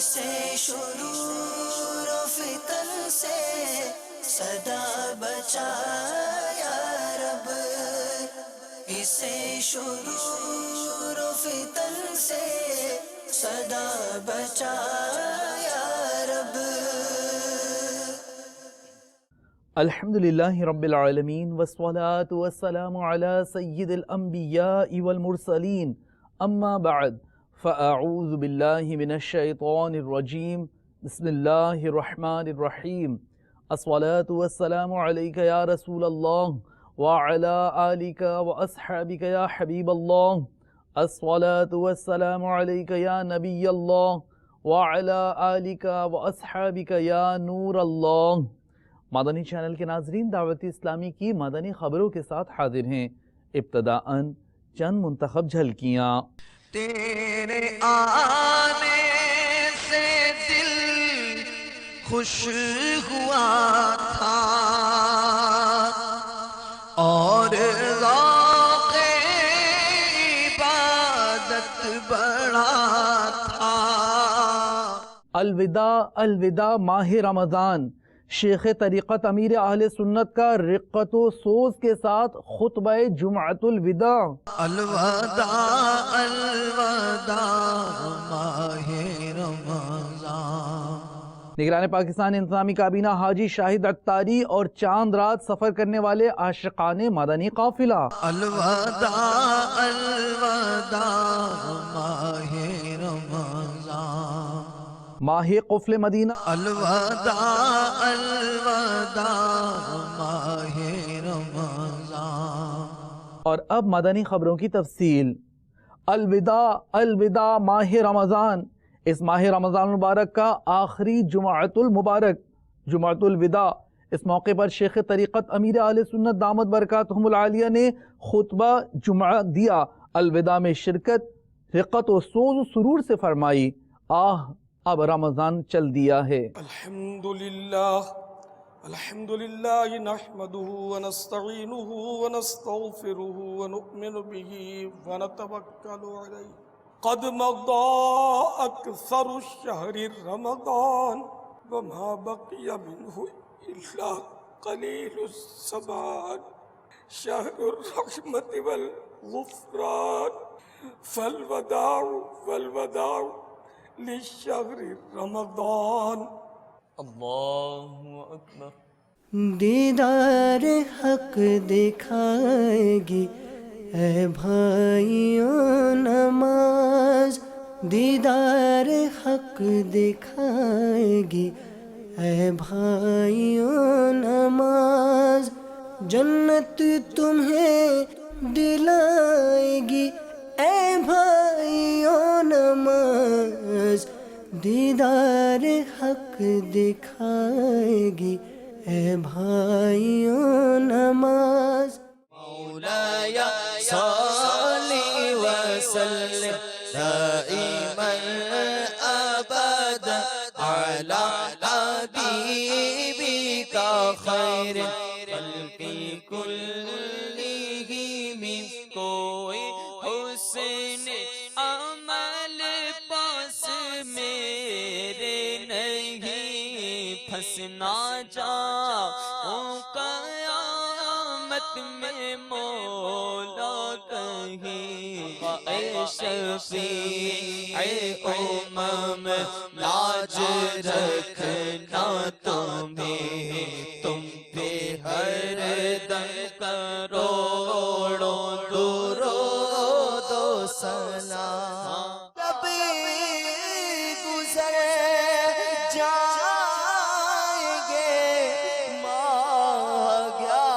اسے شرور و فتن سے صدا بچا یا رب، اسے شرور و فتن سے صدا بچا یا رب۔ الحمدللہ رب العالمین والصلاة والسلام علی سید الانبیاء والمرسلین، اما بعد فاعوذ باللہ من الشیطان الرجیم، بسم اللہ الرحمن الرحیم۔ الصلاة والسلام علیک یا رسول اللہ وعلی آلک واصحابک یا حبیب اللہ، الصلاة والسلام علیک یا نبی اللہ وعلی آلک واصحابک یا نور اللہ۔ مدنی چینل کے ناظرین، دعوت اسلامی کی مدنی خبروں کے ساتھ حاضر ہیں۔ ابتداءً چند منتخب جھلکیاں۔ تیرے آنے سے دل خوش ہوا تھا اور ذوق عبادت بڑھا تھا۔ الوداع الوداع ماہ رمضان، شیخ طریقت امیر اہل سنت کا رقت و سوز کے ساتھ خطبہ جمعۃ الوداع۔ الوداع الوداع ماہ رمضان۔ نگران پاکستان انتظامی کابینہ حاجی شاہد اختاری اور چاند رات سفر کرنے والے عاشقان مدنی قافلہ۔ الوداع الوداع ماہ رمضان۔ ماہ قفل مدینہ۔ الوداع الوداع ماہ رمضان۔ اور اب مدنی خبروں کی تفصیل۔ الوداع الوداع ماہ رمضان، اس ماہ رمضان المبارک کا آخری جمعۃ المبارک، جمعۃ الوداع۔ اس موقع پر شیخ طریقت امیر اہل سنت دامت برکاتہم العالیہ نے خطبہ جمعہ دیا۔ الوداع میں شرکت رقت و سوز و سرور سے فرمائی، آہ اب رمضان چل دیا ہے۔ الحمدللہ نحمده ونستعینه ونستغفره ونؤمن به ونتوکل علیہ۔ قد مضى اکثر الشہر رمضان وما بقی منه الا قلیل الزمان، شہر الرحمت والغفران، فالوداع والوداع للشہر رمضان۔ اللہ اکبر۔ دیدار حق دکھائے گی اے بھائیوں نماز، دیدار حق دکھائے گی اے بھائیوں نماز، جنت تمہیں دلائے گی اے بھائیوں نماز، دیدار حق دکھائے گی اے بھائیوں نماز۔ مولاي صل وسلم دائما ابدا على حبيبك خير الخلق كلهم، کوئی حسن عمل پاس میرے نہیں پھنسنا جاؤں قیامت میں مولا کہیں، اے شفیع امم لاج رکھنا تمہیں، تم پہ ہر دم کروڑوں درود و سلام۔ کبھی گزر جائیں گے ماہ 11،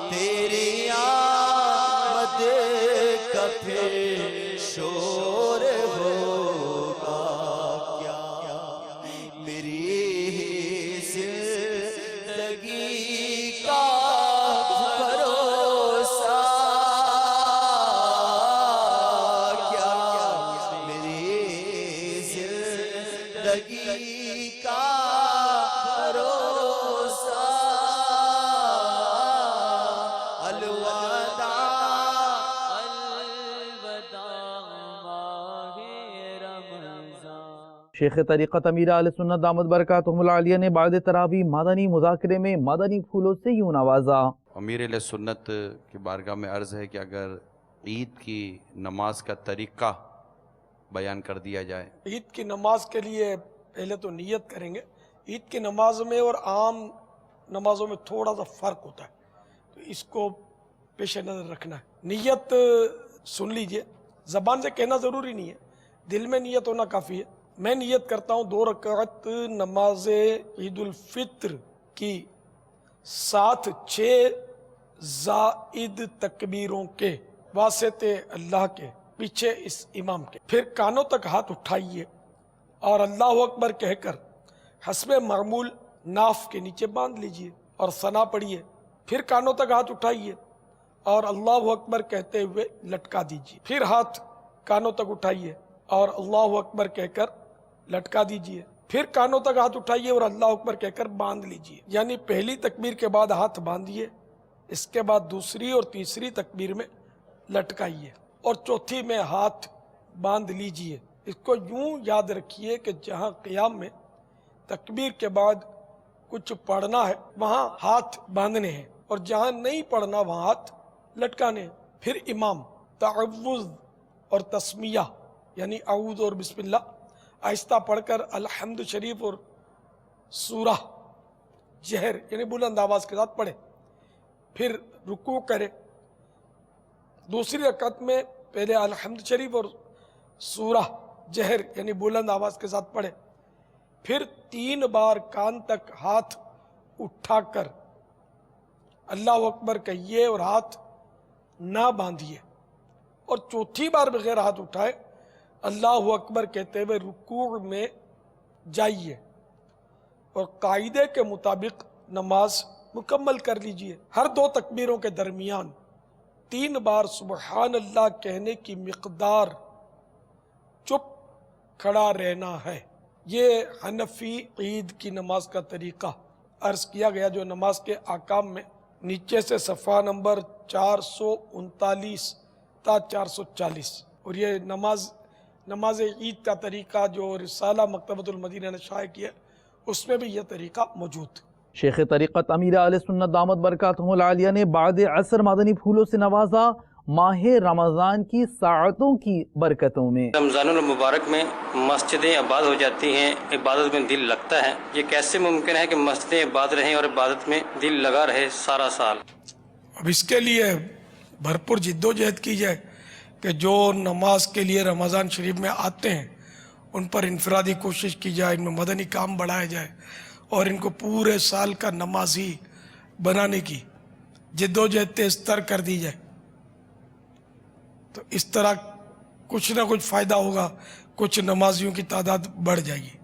تیری آمد کا پھر شور ہوگا کیا، شیخ طریقت امیر اہل سنت دامت برکاتہم العالیہ نے بعد تراویح مدنی مذاکرے میں مدنی پھولوں سے یوں نوازا۔ امیر اہل سنت کی بارگاہ میں عرض ہے کہ اگر عید کی نماز کا طریقہ بیان کر دیا جائے۔ عید کی نماز کے لیے پہلے تو نیت کریں گے۔ عید کی نماز میں اور عام نمازوں میں تھوڑا سا فرق ہوتا ہے، تو اس کو پیش نظر رکھنا ہے۔ نیت سن لیجئے، زبان سے کہنا ضروری نہیں ہے، دل میں نیت ہونا کافی ہے۔ میں نیت کرتا ہوں 2 رکعت نماز عید الفطر کی ساتھ 6 زائد تکبیروں کے واسطے اللہ کے پیچھے اس امام کے، پھر کانوں تک ہاتھ اٹھائیے اور اللہ اکبر کہہ کر حسب معمول ناف کے نیچے باندھ لیجئے اور ثنا پڑھیے، پھر کانوں تک ہاتھ اٹھائیے اور اللہ اکبر کہتے ہوئے لٹکا دیجئے، پھر ہاتھ کانوں تک اٹھائیے اور اللہ اکبر کہہ کر لٹکا دیجئے، پھر کانوں تک ہاتھ اٹھائیے اور اللہ اکبر کہہ کر باندھ لیجئے۔ یعنی پہلی تکبیر کے بعد ہاتھ باندھیے، اس کے بعد دوسری اور تیسری تکبیر میں لٹکائیے اور چوتھی میں ہاتھ باندھ لیجئے۔ اس کو یوں یاد رکھیے کہ جہاں قیام میں تکبیر کے بعد کچھ پڑھنا ہے وہاں ہاتھ باندھنے ہیں، اور جہاں نہیں پڑھنا وہاں ہاتھ لٹکانے ہیں۔ پھر امام تعوذ اور تسمیہ یعنی اعوذ اور بسم اللہ آہستہ پڑھ کر الحمد شریف اور سورہ جہر یعنی بلند آواز کے ساتھ پڑھے، پھر رکوع کرے۔ دوسری رکعت میں پہلے الحمد شریف اور سورہ جہر یعنی بلند آواز کے ساتھ پڑھے، پھر 3 بار کان تک ہاتھ اٹھا کر اللہ اکبر کہیے اور ہاتھ نہ باندھیے، اور چوتھی بار بغیر ہاتھ اٹھائے اللہ اکبر کہتے ہوئے رکوع میں جائیے اور قاعدے کے مطابق نماز مکمل کر لیجئے۔ ہر 2 تکبیروں کے درمیان 3 بار سبحان اللہ کہنے کی مقدار چپ کھڑا رہنا ہے۔ یہ حنفی عید کی نماز کا طریقہ عرض کیا گیا، جو نماز کے احکام میں نیچے سے صفحہ نمبر 439 تا 440، اور یہ نماز عید کا طریقہ جو رسالہ مکتبۃ المدینہ نے شائع کیا اس میں بھی یہ طریقہ موجود۔ شیخ طریقت امیر اہل سنت دامت برکاتہم العالیہ نے بعد عصر مدنی پھولوں سے نوازا ماہ رمضان کی ساعتوں کی برکتوں میں۔ رمضان المبارک میں مسجدیں آباد ہو جاتی ہیں، عبادت میں دل لگتا ہے۔ یہ کیسے ممکن ہے کہ مسجدیں آباد رہیں اور عبادت میں دل لگا رہے سارا سال؟ اب اس کے لیے بھرپور جد و جہد کی جائے کہ جو نماز کے لیے رمضان شریف میں آتے ہیں ان پر انفرادی کوشش کی جائے، ان میں مدنی کام بڑھایا جائے اور ان کو پورے سال کا نمازی بنانے کی جد و جہد تیز تر کر دی جائے، تو اس طرح کچھ نہ کچھ فائدہ ہوگا، کچھ نمازیوں کی تعداد بڑھ جائے گی۔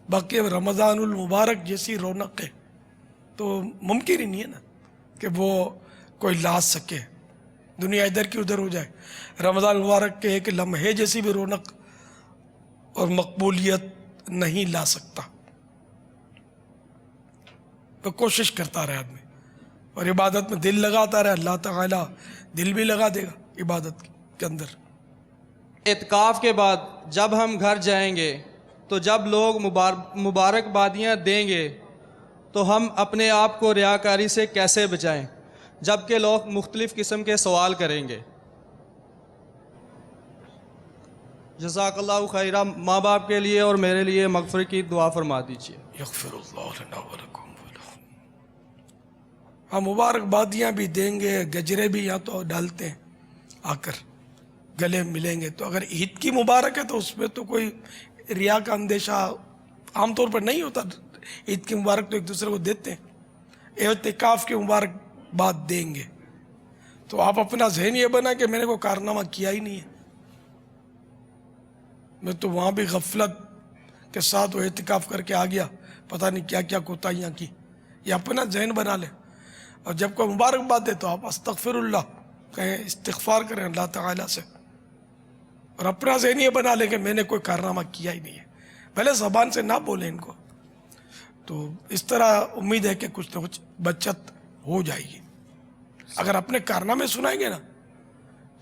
باقی رمضان المبارک جیسی رونق ہے تو ممکن ہی نہیں ہے نا کہ وہ کوئی لا سکے، دنیا ادھر کی ادھر ہو جائے۔ رمضان المبارک کے ایک لمحے جیسی بھی رونق اور مقبولیت نہیں لا سکتا، تو کوشش کرتا رہے آدمی اور عبادت میں دل لگاتا رہے، اللہ تعالیٰ دل بھی لگا دے گا عبادت کے اندر۔ اعتکاف کے بعد جب ہم گھر جائیں گے تو جب لوگ مبارکبادیاں دیں گے تو ہم اپنے آپ کو ریاکاری سے کیسے بچائیں جبکہ لوگ مختلف قسم کے سوال کریں گے؟ جزاک اللہ خیرہ، ماں باپ کے لیے اور میرے لیے مغفرت کی دعا فرما دیجیے۔ یغفر اللہ لنا ولکم۔ ہم مبارکبادیاں بھی دیں گے، گجرے بھی یہاں تو ڈالتے ہیں آ کر گلے ملیں گے، تو اگر عید کی مبارک ہے تو اس میں تو کوئی ریا کا اندیشہ عام طور پر نہیں ہوتا۔ عید کی مبارک تو ایک دوسرے کو دیتے ہیں، اعتکاف کی مبارک بات دیں گے تو آپ اپنا ذہن یہ بنا کہ میں نے کوئی کارنامہ کیا ہی نہیں ہے، میں تو وہاں بھی غفلت کے ساتھ وہ اعتکاف کر کے آ گیا، پتہ نہیں کیا کیا کوتاہیاں کی، یہ اپنا ذہن بنا لے۔ اور جب کوئی مبارکباد دے تو آپ استغفر اللہ کہیں، استغفار کریں اللہ تعالیٰ سے، اور اپنا ذہن یہ بنا لیں کہ میں نے کوئی کارنامہ کیا ہی نہیں ہے، پہلے زبان سے نہ بولیں ان کو، تو اس طرح امید ہے کہ کچھ نہ کچھ بچت ہو جائے گی۔ اگر اپنے کارنامے سنائیں گے نا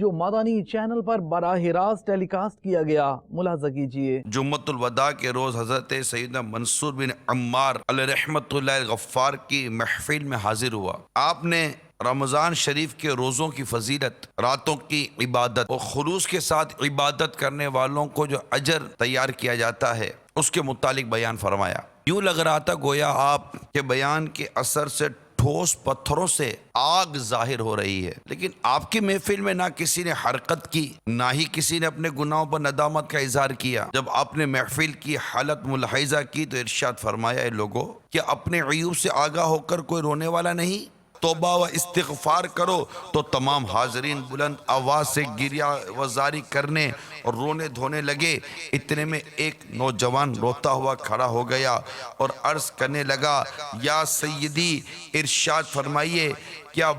جو مدنی چینل پر براہ راست ٹیلی کاسٹ کیا گیا، ملاحظہ کیجیے۔ جمعۃ الوداع کے روز حضرت سیدنا منصور بن عمار علیہ رحمت اللہ غفار کی محفل میں حاضر ہوا۔ آپ نے رمضان شریف کے روزوں کی فضیلت، راتوں کی عبادت اور خلوص کے ساتھ عبادت کرنے والوں کو جو اجر تیار کیا جاتا ہے اس کے متعلق بیان فرمایا۔ یوں لگ رہا تھا گویا آپ کے بیان کے اثر سے ٹھوس پتھروں سے آگ ظاہر ہو رہی ہے، لیکن آپ کی محفل میں نہ کسی نے حرکت کی، نہ ہی کسی نے اپنے گناہوں پر ندامت کا اظہار کیا۔ جب آپ نے محفل کی حالت ملاحظہ کی تو ارشاد فرمایا، اے لوگوں، کیا اپنے عیوب سے آگاہ ہو کر کوئی رونے والا نہیں؟ توبہ و استغفار کرو۔ تو تمام حاضرین بلند آواز سے گریہ وزاری کرنے اور رونے دھونے لگے۔ اتنے میں ایک نوجوان روتا ہوا کھڑا ہو گیا اور عرض کرنے لگا، یا سیدی، ارشاد فرمائیے، کیا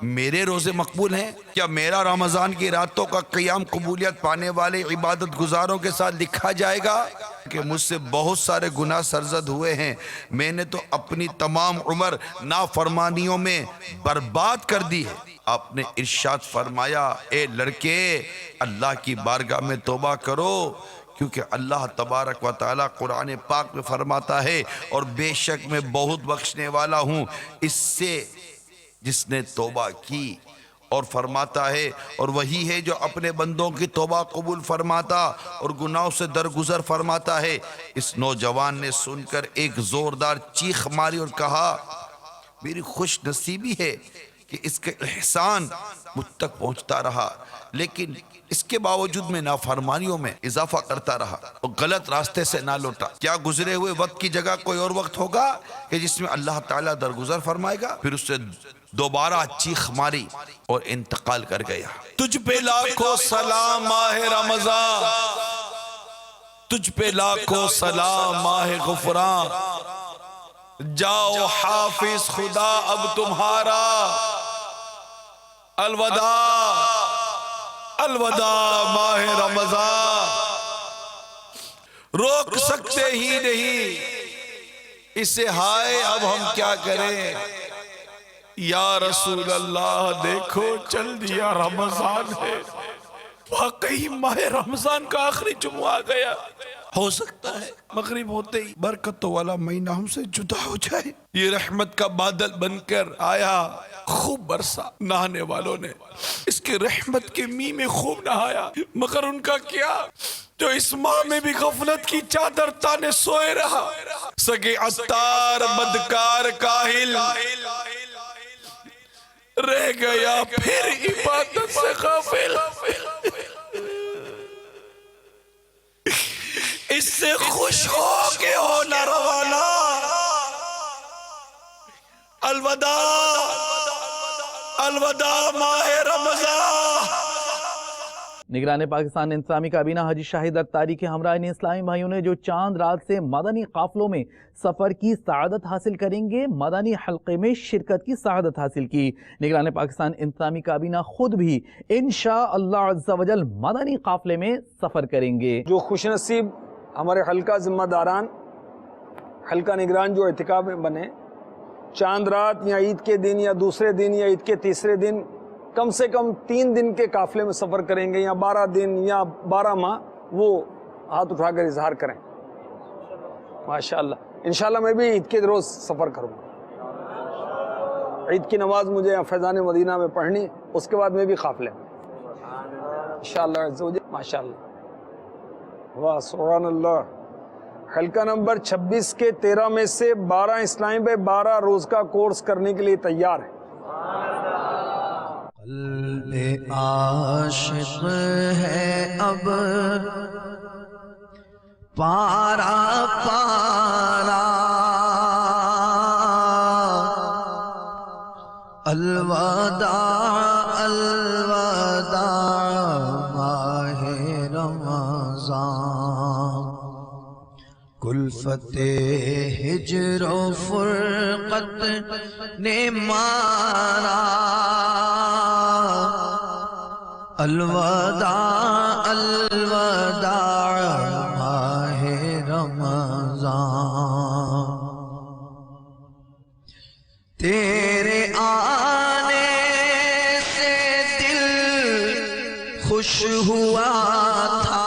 میرے روزے مقبول ہیں؟ کیا میرا رمضان کی راتوں کا قیام قبولیت پانے والے عبادت گزاروں کے ساتھ لکھا جائے گا؟ کہ مجھ سے بہت سارے گناہ سرزد ہوئے ہیں، میں نے تو اپنی تمام عمر نافرمانیوں میں برباد کر دی ہے۔ آپ نے ارشاد فرمایا، اے لڑکے، اللہ کی بارگاہ میں توبہ کرو، کیونکہ اللہ تبارک و تعالیٰ قرآن پاک میں فرماتا ہے، اور بے شک میں بہت بخشنے والا ہوں اس سے جس نے توبہ کی، اور فرماتا ہے، اور وہی ہے جو اپنے بندوں کی توبہ قبول فرماتا اور گناہوں سے درگزر فرماتا ہے۔ اس نوجوان نے سن کر ایک زوردار چیخ ماری اور کہا، میری خوش نصیبی ہے کہ اس کے احسان مجھ تک پہنچتا رہا، لیکن اس کے باوجود میں نافرمانیوں میں اضافہ کرتا رہا اور غلط راستے سے نہ لوٹا۔ کیا گزرے ہوئے وقت کی جگہ کوئی اور وقت ہوگا کہ جس میں اللہ تعالیٰ درگزر فرمائے گا؟ پھر اس سے دوبارہ چیخ ماری اور انتقال کر گیا۔ تجھ پہ لاکھوں سلام ماہ رمضان، تجھ پہ لاکھوں سلام ماہ غفران، جاؤ حافظ خدا اب تمہارا، الوداع الوداع ماہ رمضان، روک سکتے ہی نہیں اسے، ہائے اب ہم کیا کریں، یا رسول اللہ دیکھو چل دیا رمضان ہے۔ واقعی ماہ رمضان کا آخری جمعہ آ گیا، ہو سکتا ہے مغرب ہوتے ہی برکتوں والا مہینہ ہم سے جدا ہو جائے۔ یہ رحمت کا بادل بن کر آیا، خوب برسا، نہانے والوں نے اس کے رحمت کے می میں خوب نہایا، مگر ان کا کیا جو اس ماہ میں بھی غفلت کی چادر تانے سوئے رہا۔ سگے عطار بدکار کاہل رہ گیا پھر عبادت سے غافل، اس سے خوش ہو کے ہونا روانہ، الوداع الوداع ماہ رمضان۔ نگران پاکستان انتظامی کابینہ حاجی شاہد اتاری کے ہمراہ اسلامی بھائیوں نے جو چاند رات سے مدنی قافلوں میں سفر کی سعادت حاصل کریں گے، مدنی حلقے میں شرکت کی سعادت حاصل کی۔ نگران پاکستان انتظامی کابینہ خود بھی انشاءاللہ عز و جل مدنی قافلے میں سفر کریں گے۔ جو خوش نصیب ہمارے حلقہ ذمہ داران، حلقہ نگران جو اعتکاف میں بنے، چاند رات یا عید کے دن یا دوسرے دن یا عید کے تیسرے دن کم سے کم 3 دن کے قافلے میں سفر کریں گے، یا 12 دن یا 12 ماہ، وہ ہاتھ اٹھا کر اظہار کریں ماشاءاللہ۔ انشاءاللہ میں بھی عید کے روز سفر کروں گا، عید کی نماز مجھے فیضان مدینہ میں پڑھنی، اس کے بعد میں بھی قافلے میں انشاءاللہ ماشاءاللہ۔ واہ سبحان اللہ۔ حلقہ نمبر 26 کے 13 میں سے 12 اسلامی بھائی 12 روز کا کورس کرنے کے لیے تیار ہیں۔ قلب عاشق ہے اب پارا پارا، الوداع الوداع ماہ رمضان، کلفت ہجر و فرقت نے مارا، الوداع الوداع ماہ رمضان، تیرے آنے سے دل خوش ہوا تھا.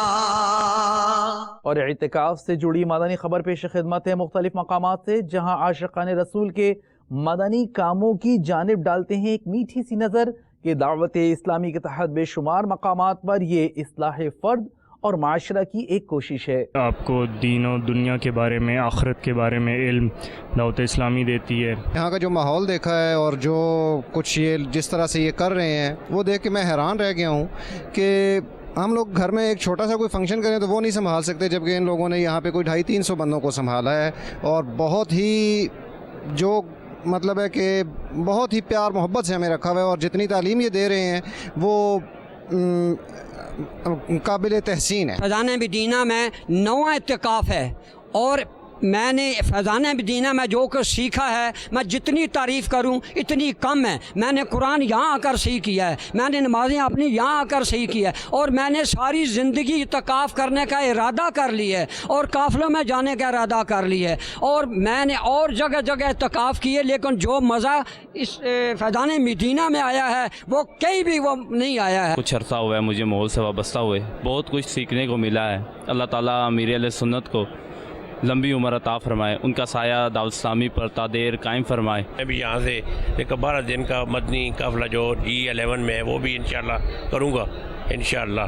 اور اعتکاف سے جڑی مدنی خبر پیش خدمت ہے مختلف مقامات سے، جہاں عاشقان رسول کے مدنی کاموں کی جانب ڈالتے ہیں ایک میٹھی سی نظر کہ دعوت اسلامی کے تحت بے شمار مقامات پر یہ اصلاح فرد اور معاشرہ کی ایک کوشش ہے. آپ کو دین و دنیا کے بارے میں، آخرت کے بارے میں علم دعوت اسلامی دیتی ہے. یہاں کا جو ماحول دیکھا ہے اور جو کچھ یہ جس طرح سے یہ کر رہے ہیں وہ دیکھ کے میں حیران رہ گیا ہوں کہ ہم لوگ گھر میں ایک چھوٹا سا کوئی فنکشن کریں تو وہ نہیں سنبھال سکتے، جبکہ ان لوگوں نے یہاں پہ کوئی 250-300 بندوں کو سنبھالا ہے، اور بہت ہی جو مطلب ہے کہ بہت ہی پیار محبت سے ہمیں رکھا ہوا ہے، اور جتنی تعلیم یہ دے رہے ہیں وہ قابل تحسین ہے. فیضان مدینہ میں 9 اعتکاف ہے، اور میں نے فیضان مدینہ میں جو کچھ سیکھا ہے میں جتنی تعریف کروں اتنی کم ہے. میں نے قرآن یہاں آ کر سیکھ کیا ہے، میں نے نمازیں اپنی یہاں آ کر سیکھ کیا ہے، اور میں نے ساری زندگی اعتکاف کرنے کا ارادہ کر لیا ہے اور قافلوں میں جانے کا ارادہ کر لیا ہے، اور میں نے اور جگہ جگہ اعتکاف کیے، لیکن جو مزہ اس فیضان مدینہ میں آیا ہے وہ کہیں بھی وہ نہیں آیا ہے. کچھ عرصہ ہوا ہے مجھے ماحول سے وابستہ ہوئے، بہت کچھ سیکھنے کو ملا ہے. اللہ تعالیٰ امیر علیہ سنت کو لمبی عمر عطا فرمائے، ان کا سایہ دعوت اسلامی پر تا دیر قائم فرمائے. میں بھی یہاں سے ایک 12 دن کا مدنی قافلہ جو G11 میں ہے وہ بھی انشاءاللہ کروں گا انشاءاللہ.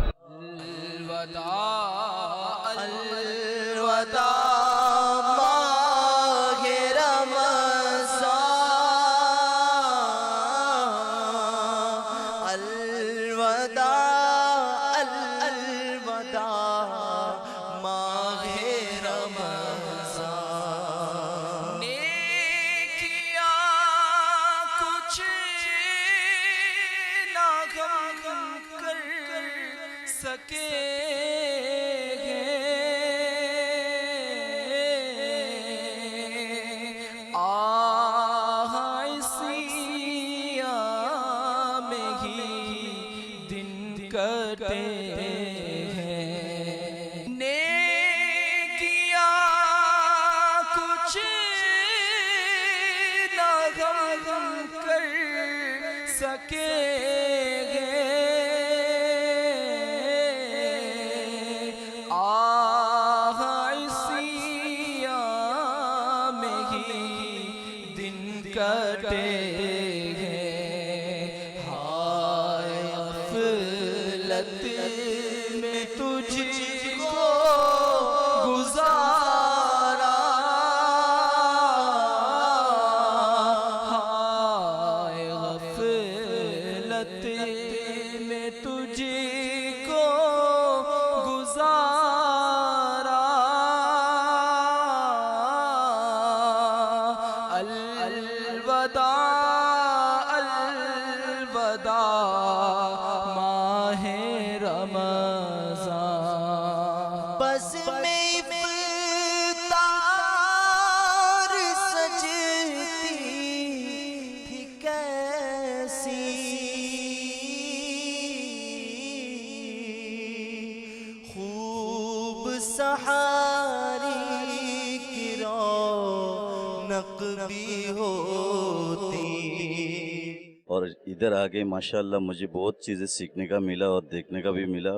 اور ادھر آگے ماشاءاللہ مجھے بہت چیزیں سیکھنے کا ملا اور دیکھنے کا بھی ملا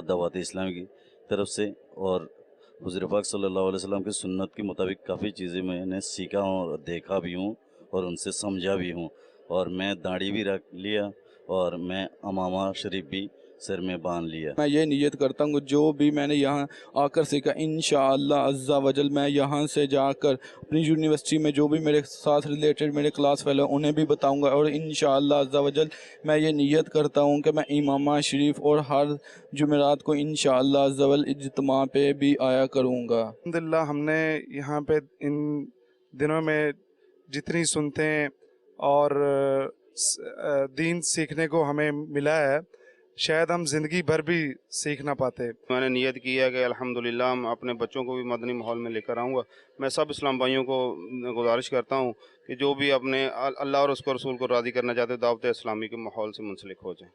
دعوت اسلامی کی طرف سے، اور حضور پاک صلی اللہ علیہ وسلم کی سنت کے مطابق کافی چیزیں میں نے سیکھا ہوں اور دیکھا بھی ہوں اور ان سے سمجھا بھی ہوں. اور میں داڑھی بھی رکھ لیا اور میں امامہ شریف بھی سر میں باندھ لیا. میں یہ نیت کرتا ہوں جو بھی میں نے یہاں آ کر سیکھا انشاءاللہ عز و جل میں یہاں سے جا کر اپنی یونیورسٹی میں جو بھی میرے ساتھ ریلیٹڈ میرے کلاس فیلو انہیں بھی بتاؤں گا، اور انشاءاللہ عز و جل میں یہ نیت کرتا ہوں کہ میں امامہ شریف اور ہر جمعرات کو انشاءاللہ عز و جل اجتماع پہ بھی آیا کروں گا. الحمدللہ ہم نے یہاں پہ ان دنوں میں جتنی سنتے ہیں اور دین سیکھنے کو ہمیں ملا ہے شاید ہم زندگی بھر بھی سیکھ نہ پاتے. میں نے نیت کی ہے کہ الحمدللہ ہم اپنے بچوں کو بھی مدنی ماحول میں لے کر آؤں گا. میں سب اسلام بھائیوں کو گزارش کرتا ہوں کہ جو بھی اپنے اللہ اور اس کو رسول کو راضی کرنا چاہتے دعوت اسلامی کے ماحول سے منسلک ہو جائیں.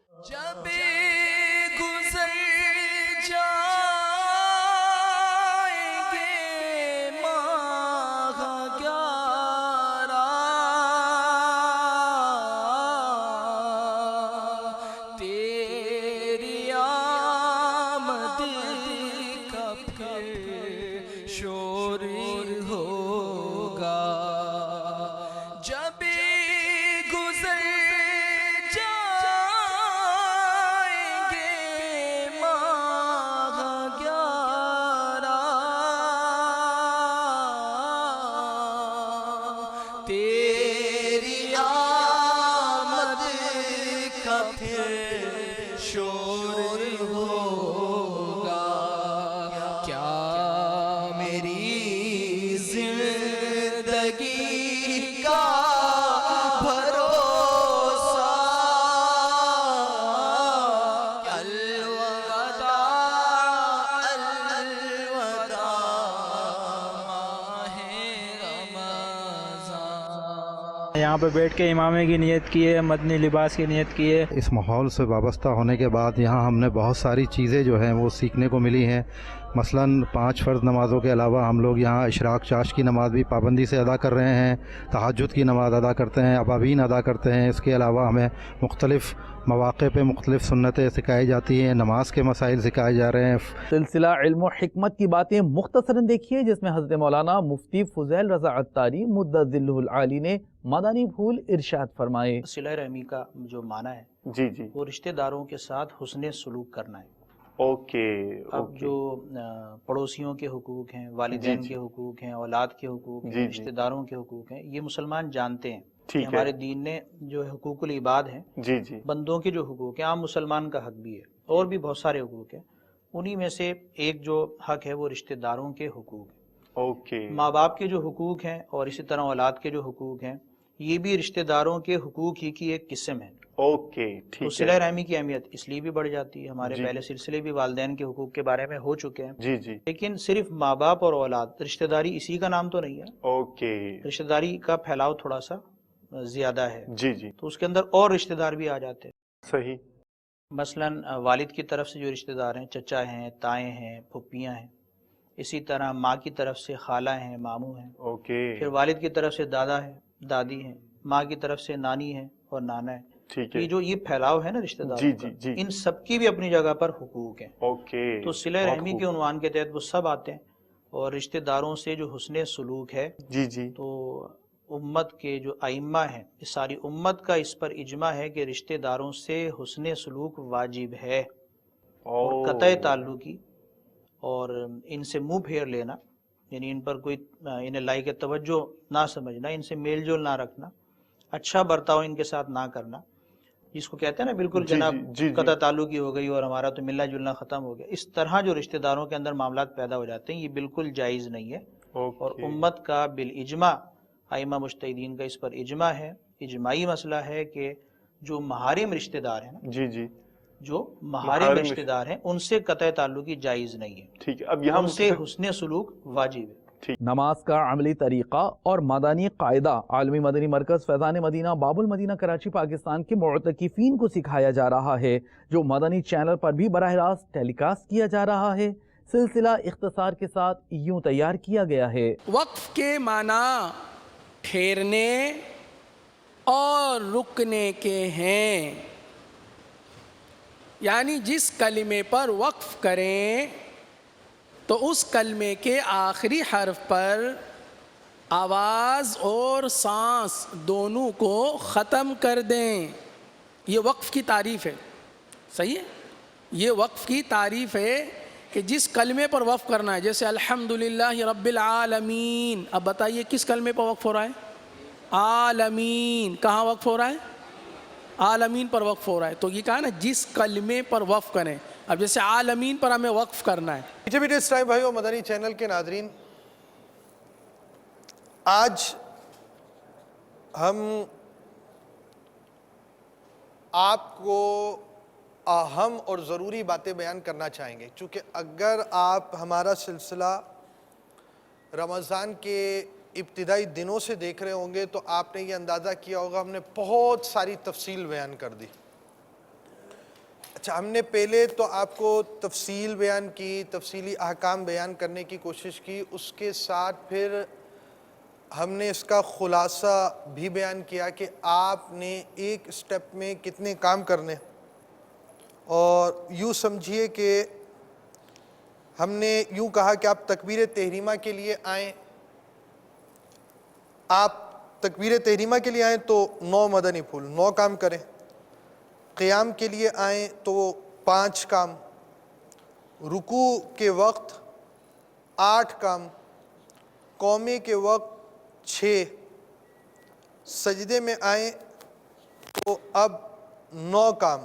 تیری شور ہوگا، کیا میری زندگی کا بھروسہ، الوداع الوداع ماہ رمضان۔ یہاں پہ بیٹھ کے امامے کی نیت کی ہے، مدنی لباس کی نیت کی ہے۔ اس ماحول سے وابستہ ہونے کے بعد یہاں ہم نے بہت ساری چیزیں جو ہیں وہ سیکھنے کو ملی ہیں۔ مثلاً 5 فرض نمازوں کے علاوہ ہم لوگ یہاں اشراق چاش کی نماز بھی پابندی سے ادا کر رہے ہیں، تہجد کی نماز ادا کرتے ہیں، ابابین ادا کرتے ہیں۔ اس کے علاوہ ہمیں مختلف مواقع پہ مختلف سنتیں سکھائی جاتی ہیں، نماز کے مسائل سکھائے جا رہے ہیں۔ سلسلہ علم و حکمت کی باتیں مختصراً دیکھیے، جس میں حضرت مولانا مفتی فضیل رضا عطاری مدد ذلہ العالی نے مدنی پھول ارشاد فرمائے۔ صلہ رحمی کا جو معنی ہے جی جی وہ رشتہ داروں کے ساتھ حسن سلوک کرنا ہے۔ اوکے اب جو پڑوسیوں کے حقوق ہیں، والدین کے حقوق ہیں، اولاد کے حقوق ہیں، رشتہ داروں کے حقوق ہیں، یہ مسلمان جانتے ہیں کہ ہمارے دین نے جو حقوق العباد ہیں، جی جی بندوں کے جو حقوق ہیں، عام مسلمان کا حق بھی ہے اور بھی بہت سارے حقوق ہیں، انہی میں سے ایک جو حق ہے وہ رشتہ داروں کے حقوق ہیں۔ اوکے ماں باپ کے جو حقوق ہیں اور اسی طرح اولاد کے جو حقوق ہیں، یہ بھی رشتہ داروں کے حقوق ہی کی ایک قسم ہے۔ اوکے تو ٹھیک صلہ ہے رحمی کی اہمیت اس لیے بھی بڑھ جاتی ہے۔ ہمارے پہلے سلسلے بھی والدین کے حقوق کے بارے میں ہو چکے ہیں، جی جی لیکن صرف ماں باپ اور اولاد رشتہ داری اسی کا نام تو نہیں ہے۔ اوکے رشتہ داری کا پھیلاؤ تھوڑا سا زیادہ ہے، جی جی تو اس کے اندر اور رشتہ دار بھی آ جاتے ہیں۔ صحیح مثلاً والد کی طرف سے جو رشتہ دار ہیں، چچا ہیں، تائیں ہیں، پھپھیاں ہیں، اسی طرح ماں کی طرف سے خالہ ہیں، ماموں ہیں، اوکے پھر والد کی طرف سے دادا ہے، دادی ہیں، ماں کی طرف سے نانی ہے اور نانا ہے۔ ٹھیک ہے یہ جو یہ پھیلاؤ ہے نا رشتہ جی داروں جی کا، جی ان سب کی بھی اپنی جگہ پر حقوق ہیں۔ اوکے تو صلہ رحمی کے عنوان کے تحت وہ سب آتے ہیں، اور رشتہ داروں سے جو حسن سلوک ہے، جی جی تو امت کے جو ائمہ ہیں، اس ساری امت کا اس پر اجماع ہے کہ رشتہ داروں سے حسن سلوک واجب ہے، اور قطع تعلقی اور ان سے منہ پھیر لینا، یعنی ان پر کوئی انہیں لائق توجہ نہ سمجھنا، ان سے میل جول نہ رکھنا، اچھا برتاؤ ان کے ساتھ نہ کرنا، جس کو کہتے ہیں نا بالکل جناب قطع تعلقی ہو گئی اور ہمارا تو ملنا جلنا ختم ہو گیا، اس طرح جو رشتہ داروں کے اندر معاملات پیدا ہو جاتے ہیں، یہ بالکل جائز نہیں ہے۔ اور امت کا بالاجماع، ائمہ مجتہدین کا اس پر اجماع ہے، اجماعی مسئلہ ہے کہ جو محارم رشتہ دار ہیں، جی جی جو محارم رشتہ دار ہیں، ان سے قطع تعلقی جائز نہیں ہے، ٹھیک ہے۔ اب یہاں ان سے حسن سلوک واجب ہے۔ نماز کا عملی طریقہ اور مدنی قاعدہ عالمی مدنی مرکز فیضان مدینہ باب المدینہ کراچی پاکستان کے معتکفین کو سکھایا جا رہا ہے، جو مدنی چینل پر بھی براہ راست ٹیلی کاسٹ کیا جا رہا ہے۔ سلسلہ اختصار کے ساتھ یوں تیار کیا گیا ہے۔ وقف کے معنی ٹھہرنے اور رکنے کے ہیں، یعنی جس کلمے پر وقف کریں تو اس کلمے کے آخری حرف پر آواز اور سانس دونوں کو ختم کر دیں۔ یہ وقف کی تعریف ہے، صحیح ہے؟ یہ وقف کی تعریف ہے کہ جس کلمے پر وقف کرنا ہے، جیسے الحمدللہ رب العالمین، اب بتائیے کس کلمے پر وقف ہو رہا ہے؟ عالمین، کہاں وقف ہو رہا ہے؟ عالمین پر وقف ہو رہا ہے۔ تو یہ کہا نا جس کلمے پر وقف کریں، اب جیسے عالمین پر ہمیں وقف کرنا ہے۔ پیچھے بھی اس ٹائم بھائیو مدنی چینل کے ناظرین، آج ہم آپ کو اہم اور ضروری باتیں بیان کرنا چاہیں گے، چونکہ اگر آپ ہمارا سلسلہ رمضان کے ابتدائی دنوں سے دیکھ رہے ہوں گے تو آپ نے یہ اندازہ کیا ہوگا ہم نے بہت ساری تفصیل بیان کر دی۔ اچھا، ہم نے پہلے تو آپ کو تفصیل بیان کی، تفصیلی احکام بیان کرنے کی کوشش کی، اس کے ساتھ پھر ہم نے اس کا خلاصہ بھی بیان کیا کہ آپ نے ایک سٹیپ میں کتنے کام کرنے، اور یوں سمجھیے کہ ہم نے یوں کہا کہ آپ تکبیر تحریمہ کے لیے آئیں، آپ تکبیر تحریمہ کے لیے آئیں تو 9 مدنی پھول، 9 کام کریں، قیام کے لیے آئیں تو 5 کام، رکوع کے وقت 8 کام، قومے کے وقت 6، سجدے میں آئیں تو اب 9 کام،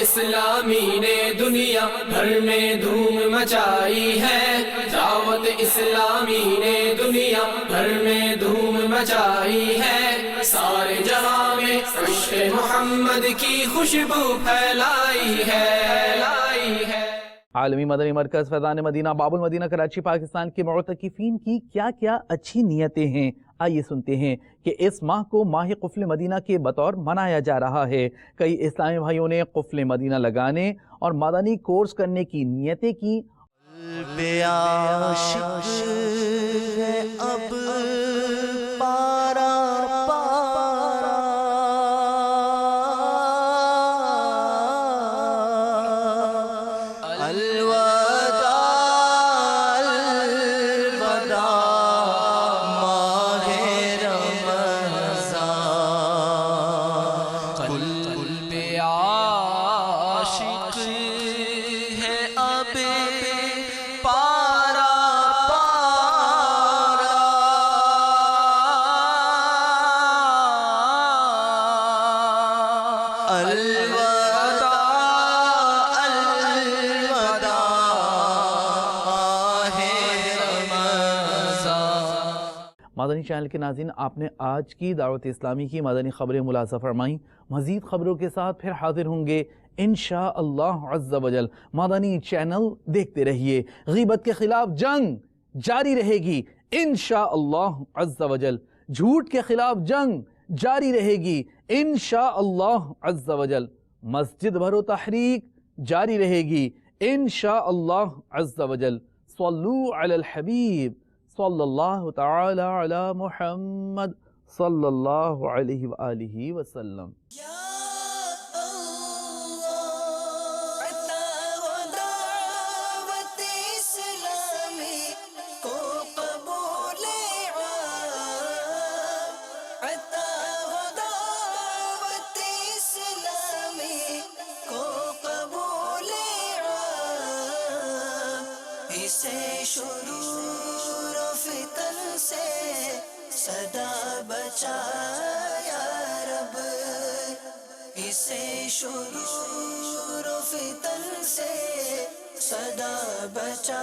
اسلامی نے دنیا بھر میں دھوم مچائی ہے، دعوت اسلامی نے دنیا بھر میں دھوم مچائی ہے، سارے جہاں میں عشق محمد کی خوشبو پھیلائی ہے۔ عالمی مدنی مرکز فیضان مدینہ باب المدینہ کراچی پاکستان کے معتکفین کی کیا کیا اچھی نیتیں ہیں، آئیے سنتے ہیں کہ اس ماہ کو ماہ قفل مدینہ کے بطور منایا جا رہا ہے۔ کئی اسلامی بھائیوں نے قفل مدینہ لگانے اور مدنی کورس کرنے کی نیتیں کی۔ عاشق ہے اب پارا پارا، الوداع الوداع ماہ رمضان، قلب عاشق ہے اب پارا پارا، الوداع الوداع ماہ رمضان۔ مدنی چینل کے ناظرین، آپ نے آج کی دعوت اسلامی کی مدنی خبریں ملاحظہ فرمائیں۔ مزید خبروں کے ساتھ پھر حاضر ہوں گے انشاءاللہ عز و جل۔ مدنی چینل دیکھتے رہیے۔ غیبت کے خلاف جنگ جاری رہے گی انشاءاللہ عز و جل، جھوٹ کے خلاف جنگ جاری رہے گی انشاءاللہ عز و جل، مسجد بھرو تحریک جاری رہے گی انشاءاللہ عز و جل۔ صلو علی الحبیب صلی اللہ تعالی علی محمد صلی اللہ علیہ وآلہ وسلم۔ شرور و فتن سے صدا بچا یا رب، اسے شرور و فتن سے صدا بچا